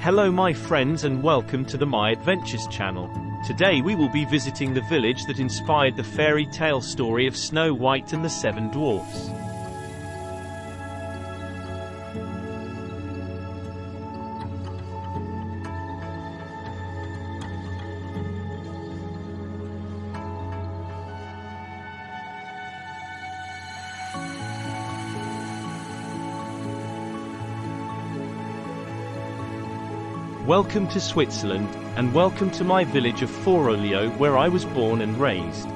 Hello my friends and welcome to the My Adventures channel. Today we will be visiting the village that inspired the fairy tale story of Snow White and the Seven Dwarfs. Welcome to Switzerland, and welcome to my village of Foroglio where I was born and raised.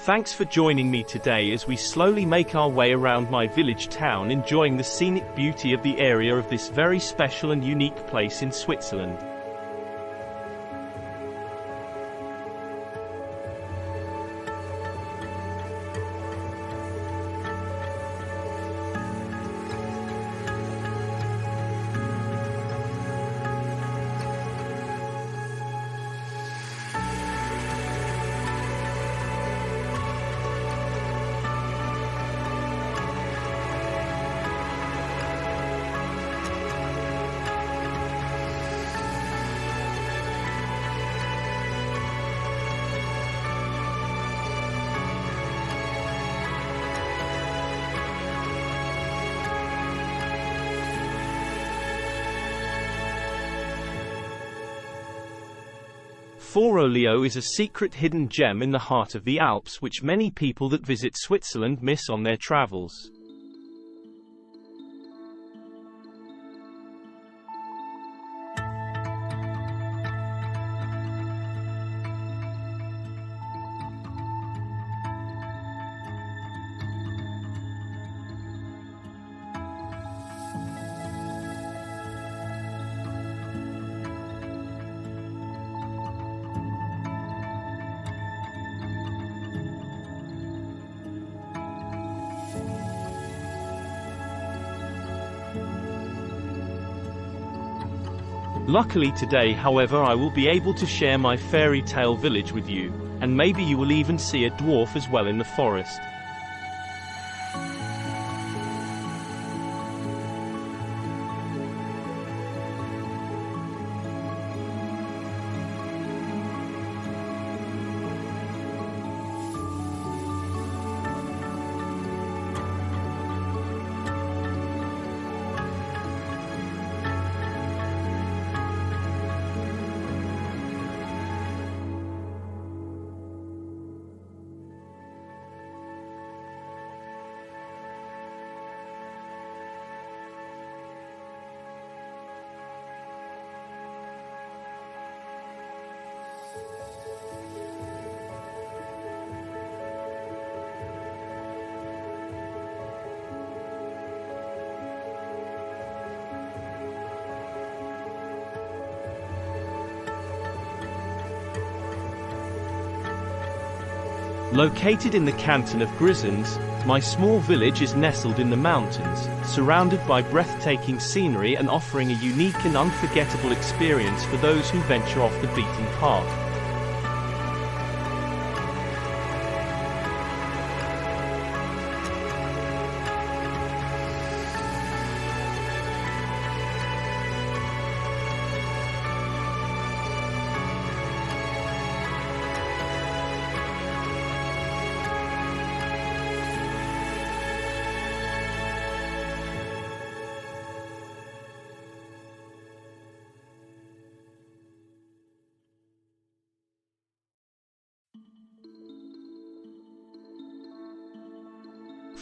Thanks for joining me today as we slowly make our way around my village town, enjoying the scenic beauty of the area of this very special and unique place in Switzerland. Foroglio is a secret hidden gem in the heart of the Alps which many people that visit Switzerland miss on their travels. Luckily today, however, I will be able to share my fairy tale village with you, and maybe you will even see a dwarf as well in the forest. Located in the canton of Grisons, my small village is nestled in the mountains, surrounded by breathtaking scenery and offering a unique and unforgettable experience for those who venture off the beaten path.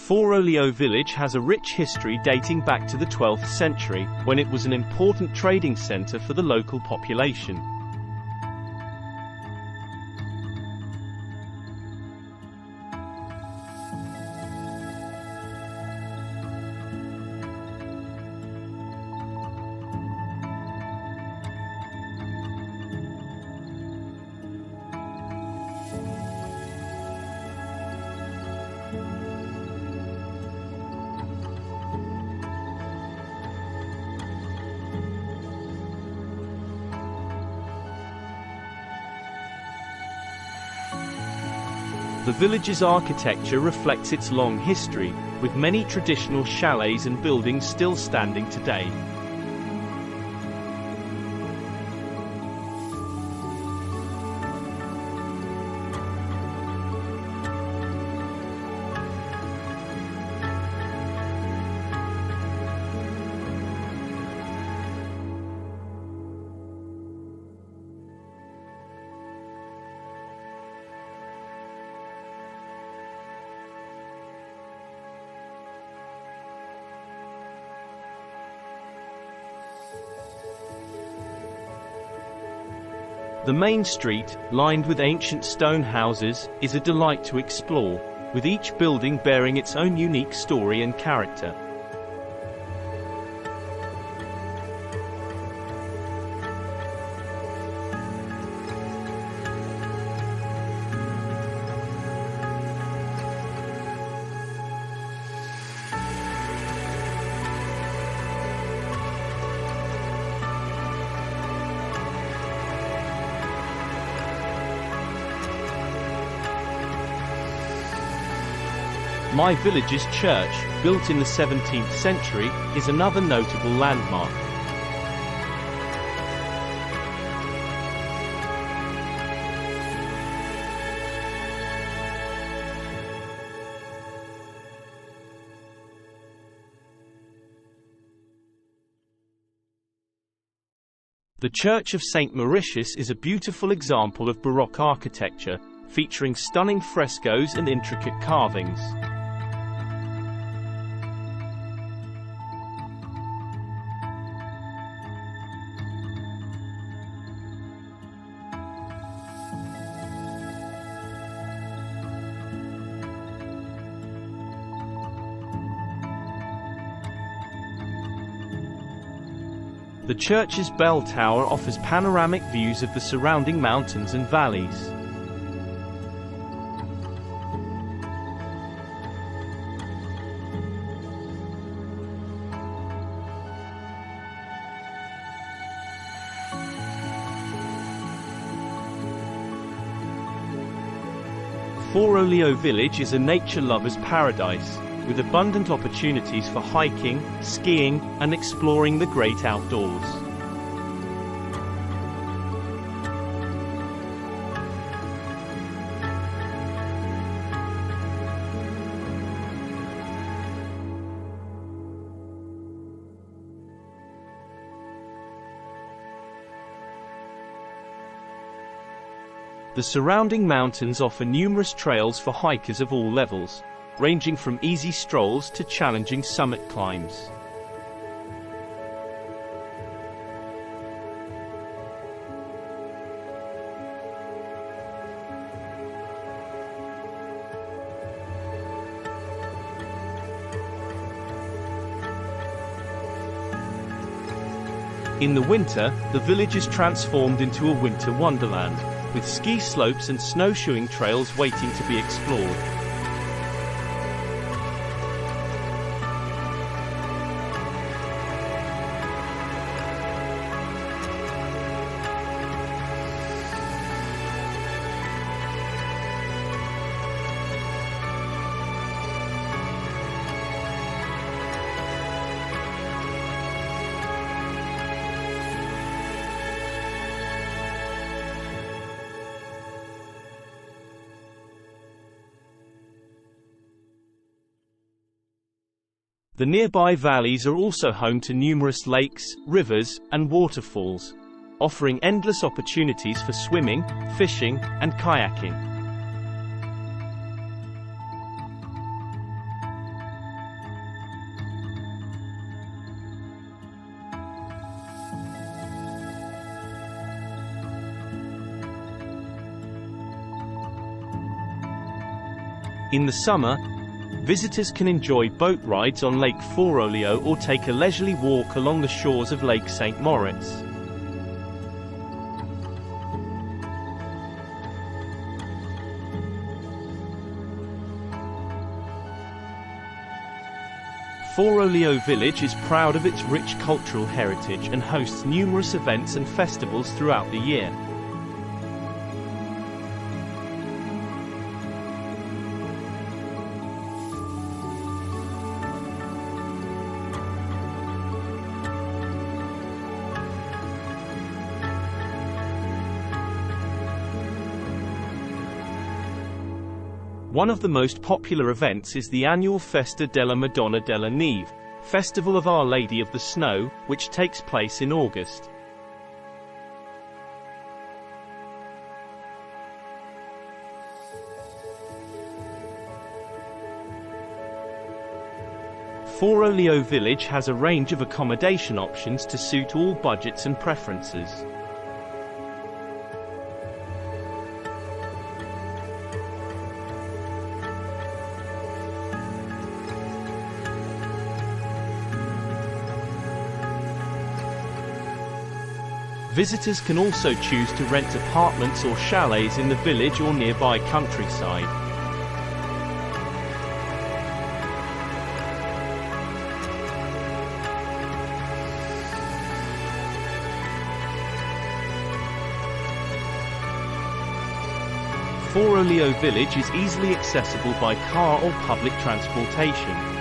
Foroglio village has a rich history dating back to the 12th century, when it was an important trading center for the local population. The village's architecture reflects its long history, with many traditional chalets and buildings still standing today. The main street, lined with ancient stone houses, is a delight to explore, with each building bearing its own unique story and character. My village's church, built in the 17th century, is another notable landmark. The Church of St. Mauritius is a beautiful example of Baroque architecture, featuring stunning frescoes and intricate carvings. The church's bell tower offers panoramic views of the surrounding mountains and valleys. Foroglio village is a nature lover's paradise, with abundant opportunities for hiking, skiing, and exploring the great outdoors. The surrounding mountains offer numerous trails for hikers of all levels, ranging from easy strolls to challenging summit climbs. In the winter, the village is transformed into a winter wonderland, with ski slopes and snowshoeing trails waiting to be explored. The nearby valleys are also home to numerous lakes, rivers, and waterfalls, offering endless opportunities for swimming, fishing, and kayaking. In the summer, visitors can enjoy boat rides on Lake Foroglio or take a leisurely walk along the shores of Lake St. Moritz. Foroglio village is proud of its rich cultural heritage and hosts numerous events and festivals throughout the year. One of the most popular events is the annual Festa della Madonna della Neve, Festival of Our Lady of the Snow, which takes place in August. Foroglio village has a range of accommodation options to suit all budgets and preferences. Visitors can also choose to rent apartments or chalets in the village or nearby countryside. Foroglio village is easily accessible by car or public transportation.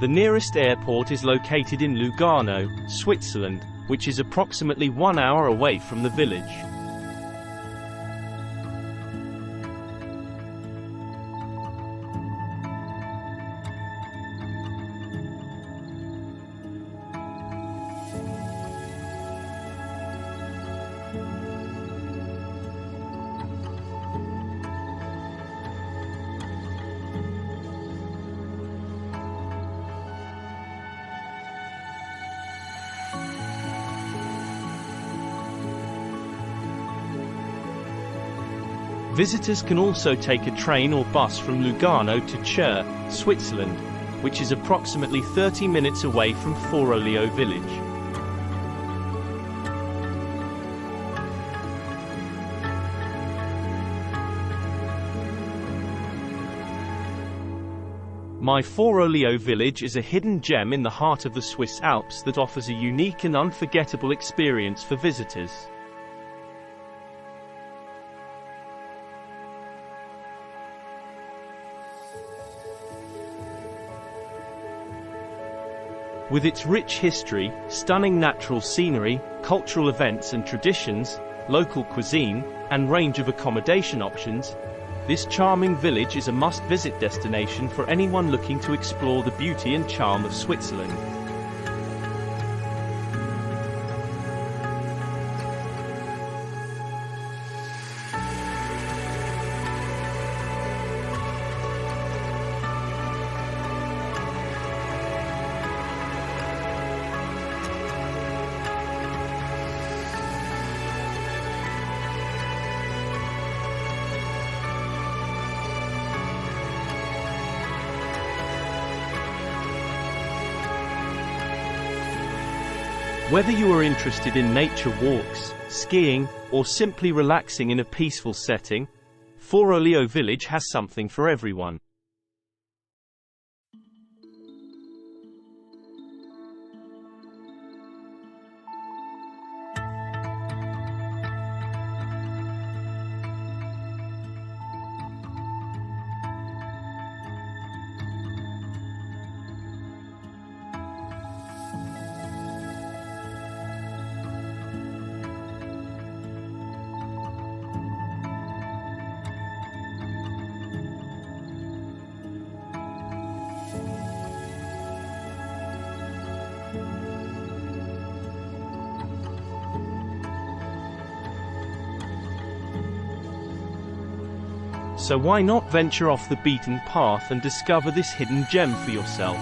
The nearest airport is located in Lugano, Switzerland, which is approximately 1 hour away from the village. Visitors can also take a train or bus from Lugano to Chur, Switzerland, which is approximately 30 minutes away from Foroglio village. My Foroglio village is a hidden gem in the heart of the Swiss Alps that offers a unique and unforgettable experience for visitors. With its rich history, stunning natural scenery, cultural events and traditions, local cuisine, and range of accommodation options, this charming village is a must-visit destination for anyone looking to explore the beauty and charm of Switzerland. Whether you are interested in nature walks, skiing, or simply relaxing in a peaceful setting, Foroglio village has something for everyone. So why not venture off the beaten path and discover this hidden gem for yourself?